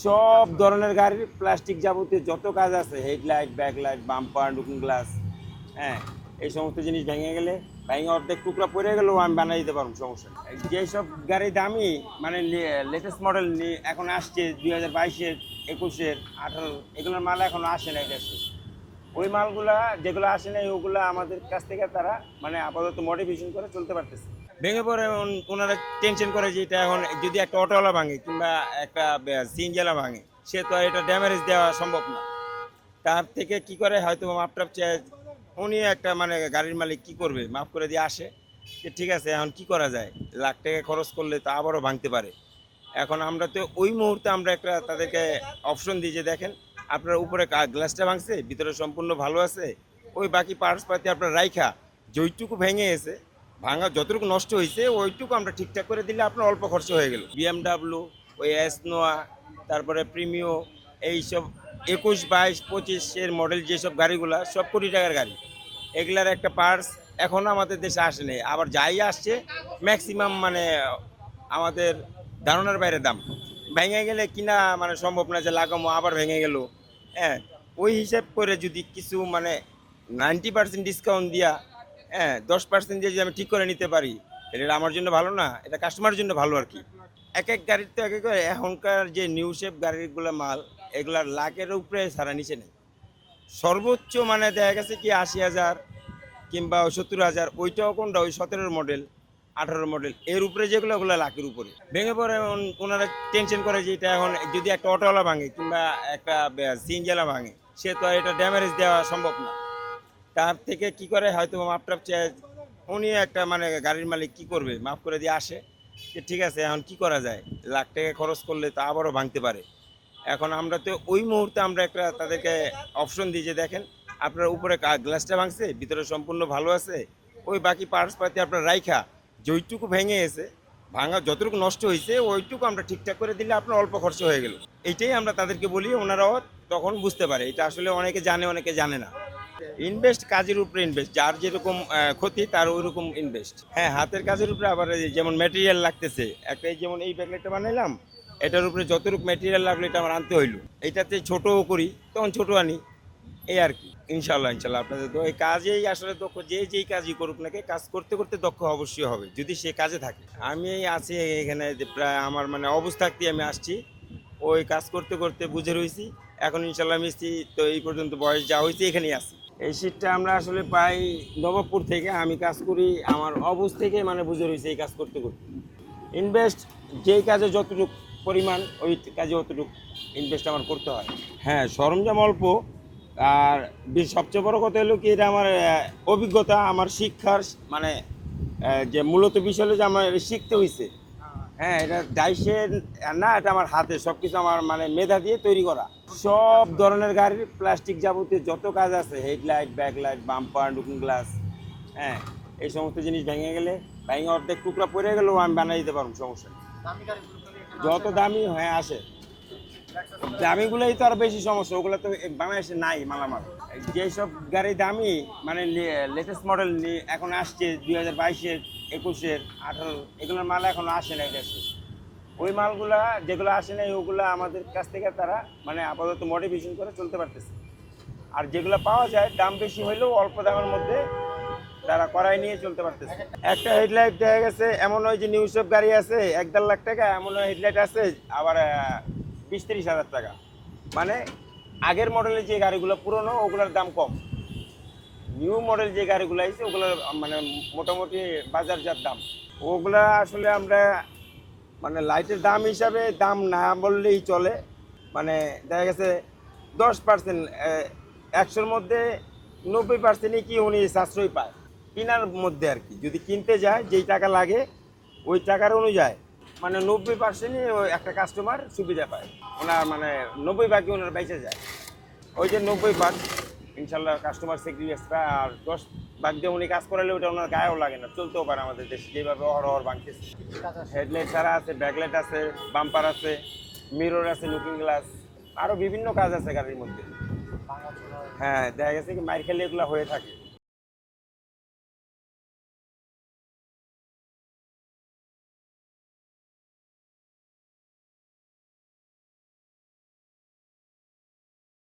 সব ধরনের গাড়ির প্লাস্টিক যাবতীয় যত কাজ আছে, headlight, backlight, bumper, looking glass, হ্যাঁ, এই সমস্ত জিনিস ভেঙে গেলে, ভেঙে অর্ধেক টুকরা পড়ে গেলেও আমি বানিয়ে দিতে পারবো, সমস্যা নেই। যেসব গাড়ি দামি মানে লেটেস্ট মডেল এখন আসছে 2022-এর, 21-এর, 18, এগুলোর মাল এখনো আসে নাই দেশে। ওই মালগুলা যেগুলো আসে নাই ওগুলা আমাদের কাছ থেকে তারা মানে আপাতত মডিফিকেশন করে চলতে পারতেছে। ভেঙে পড়ে ওনারা টেনশন করে যে এটা এখন যদি একটা অটোওয়ালা ভাঙে কিংবা একটা সিএনজিওয়ালা ভাঙে, সে তো আর এটা ড্যামেজ দেওয়া সম্ভব না। তার থেকে কি করে হয়তো মাপটাপ চেয়ে উনি একটা মানে গাড়ির মালিক কি করবে, মাফ করে দিয়ে আসে যে ঠিক আছে এখন কি করা যায়, লাখ টাকা খরচ করলে তো আবারও ভাঙতে পারে। এখন আমরা তো ওই মুহূর্তে আমরা একটা তাদেরকে অপশন দিই যে দেখেন আপনার উপরে গ্লাসটা ভাঙছে, ভিতরে সম্পূর্ণ ভালো আছে, ওই বাকি পার্টস পাতি আপনার রাইখা যেইটুকু ভেঙে গেছে, ভাঙা যতটুকু নষ্ট হয়েছে ওইটুকু আমরা ঠিকঠাক করে দিলে আপনার অল্প খরচ হয়ে গেল। বিএমডাব্লিউ, ওই নোয়া, তারপরে প্রিমিও, এইসব 21, 22, 25-এর মডেল যেসব গাড়িগুলা সব কোটি টাকার গাড়ি, এগুলার একটা পার্টস এখনও আমাদের দেশে আসেনি। আবার যাই আসছে ম্যাক্সিমাম মানে আমাদের ধারণার বাইরে দাম। ভেঙে গেলে কিনা মানে সম্ভব না যে লাগামো আবার ভেঙে গেল। হ্যাঁ, ওই হিসাব করে যদি কিছু মানে 90% ডিসকাউন্ট দিয়া, হ্যাঁ, 10% দিয়ে যদি আমি ঠিক করে নিতে পারি, এটা আমার জন্য ভালো না, এটা কাস্টমারের জন্য ভালো আর কি। এক এক গাড়ির তো এক এক এখনকার যে নিউ শেপ গাড়িগুলো মাল, এগুলার লাখের উপরে ছাড়া নিচে নেই। সর্বোচ্চ মানে দেখা গেছে কি 80,000 কিংবা 70,000, ওইটাও কোনটা ওই 17 মডেল, 18 মডেল, এর উপরে যেগুলো ওগুলো লাখের উপরে। ভেঙে পড়ে ওনারা টেনশন করে যে এটা এখন যদি একটা অটোওয়ালা ভাঙে কিংবা একটা সিএনজিওয়ালা ভাঙে, সে তো আর এটা ড্যামেজ দেওয়া সম্ভব না। তার থেকে কি করে হয়তো মাপটাপ চেয়ে উনি একটা মানে গাড়ির মালিক কি করবে, মাফ করে দিয়ে আসে যে ঠিক আছে এখন কি করা যায়, লাখ টাকা খরচ করলে তো আবারও ভাঙতে পারে। এখন আমরা তো ওই মুহূর্তে আমরা একটা তাদেরকে অপশন দিই যে দেখেন আপনার উপরে গ্লাসটা ভাঙছে, ভিতরে সম্পূর্ণ ভালো আছে, ওই বাকি পার্টস পাতি আপনার রাইখা যেইটুকু ভেঙে গেছে, ভাঙা যতটুকু নষ্ট হয়েছে ওইটুকু আমরা ঠিকঠাক করে দিলে আপনার অল্প খরচ হয়ে গেল। এইটাই আমরা তাদেরকে বলি, ওনারাও তখন বুঝতে পারে। এটা আসলে অনেকে জানে অনেকে জানে না। ইনভেস্ট কাজের উপরে ইনভেস্ট, যার যেরকম ক্ষতি তার ওই রকম ইনভেস্ট। হ্যাঁ, হাতের কাজের উপরে আবার যেমন ম্যাটেরিয়াল লাগতেছে, একটা এই যেমন এই ব্যাগলেটটা বানাইলাম, এটার উপরে যতটুকু ম্যাটেরিয়াল লাগলো এটা আমার আনতে হইলো, এটাতে ছোটও করি তখন ছোট আনি, এই আর কি। ইনশাল্লাহ ইনশাল্লাহ আপনাদের তো এই কাজেই আসলে দক্ষ, যে যেই কাজই করুক নাকি কাজ করতে করতে দক্ষ অবশ্যই হবে যদি সে কাজে থাকে। আমি আছি এখানে প্রায় আমার মানে অবস্থাতে আমি আসছি, ওই কাজ করতে করতে বুঝে রয়েছি। এখন ইনশাল্লাহ মিস্ত্রি তো এই পর্যন্ত বয়স যা হয়েছে এখানেই আছি। এই শীতটা আমরা আসলে পাই নবাবপুর থেকে, আমি কাজ করি আমার অবুজ থেকে মানে বুঝে রয়েছে এই কাজ করতে করতে। ইনভেস্ট যেই কাজে যতটুকু পরিমাণ ওই কাজে অতটুকু ইনভেস্ট আমার করতে হয়। হ্যাঁ, সরঞ্জাম অল্প, আর সবচেয়ে বড় কথা হলো কি এটা আমার অভিজ্ঞতা, আমার শিক্ষার মানে যে মূলত বিষয় হলো যে আমার শিখতে হয়েছে। হ্যাঁ, এটা ডাইসের না, এটা আমার হাতে সব কিছু আমার মানে মেধা দিয়ে তৈরি করা। সব ধরনের গাড়ির প্লাস্টিক যাবতীয় যত কাজ আছে, headlight, backlight, bumper, looking glass, হ্যাঁ, এই সমস্ত জিনিস ভেঙে গেলে, ভেঙে অর্ধেক টুকরা পড়ে গেলেও আমি বানিয়ে দিতে পারবো, সমস্যা নেই। যত দামি হ্যাঁ আসে, দামিগুলোই তো আর বেশি সমস্যা, ওগুলো তো বাংলাদেশে নাই মালামাল। যেসব গাড়ি দামি মানে লেটেস্ট মডেল এখন আসছে 2022-এর, 21-এর, 18, এগুলোর মাল এখনো আসে নাই দেশে। ওই মালগুলা যেগুলো আসে নাই ওগুলো আমাদের কাছ থেকে তারা মানে আপাতত মডিফিকেশন করে চলতে পারতেছে। আর যেগুলো পাওয়া যায় দাম বেশি হইলেও অল্প দামের মধ্যে তারা করাই নিয়ে চলতে পারতেছে। একটা হেডলাইট দেখা গেছে এমন হয় যে নিউ সব গাড়ি আছে 1-1.5 লাখ টাকা, এমন হেডলাইট আছে আবার 20-30 হাজার টাকা। মানে আগের মডেলের যে গাড়িগুলো পুরনো ওগুলোর দাম কম, নিউ মডেল যে গাড়িগুলো আছে ওগুলোর মানে মোটামুটি বাজারজাত দাম। ওগুলা আসলে আমরা মানে লাইটের দাম হিসাবে দাম না বললেই চলে। মানে দেখা গেছে 10%, 100-র মধ্যে 90%ই কি উনি সাশ্রয় পায় কেনার মধ্যে আর কি। যদি কিনতে যায় যেই টাকা লাগে ওই টাকার অনুযায়ী মানে 90%ই ওই একটা কাস্টমার সুবিধা পায়, ওনার মানে 90 ভাগই ওনার বেঁচে যায়। ওই যে 90 ভাগ ইনশাল্লাহ কাস্টমার স্যাক্রিফাইস পায়, আর 10 ভাগ দিয়ে উনি কাজ করালে ওটা ওনার গায়েও লাগে না, চলতেও পারে আমাদের দেশে যেভাবে অহরহ ভাঙতেছে। হেডলাইট ছাড়া আছে, ব্যাকলাইট আছে, বাম্পার আছে, মিরর আছে, লুকিং গ্লাস, আরও বিভিন্ন কাজ আছে গাড়ির মধ্যে। হ্যাঁ, দেখা গেছে কি মাইর খেলে এগুলো হয়ে থাকে।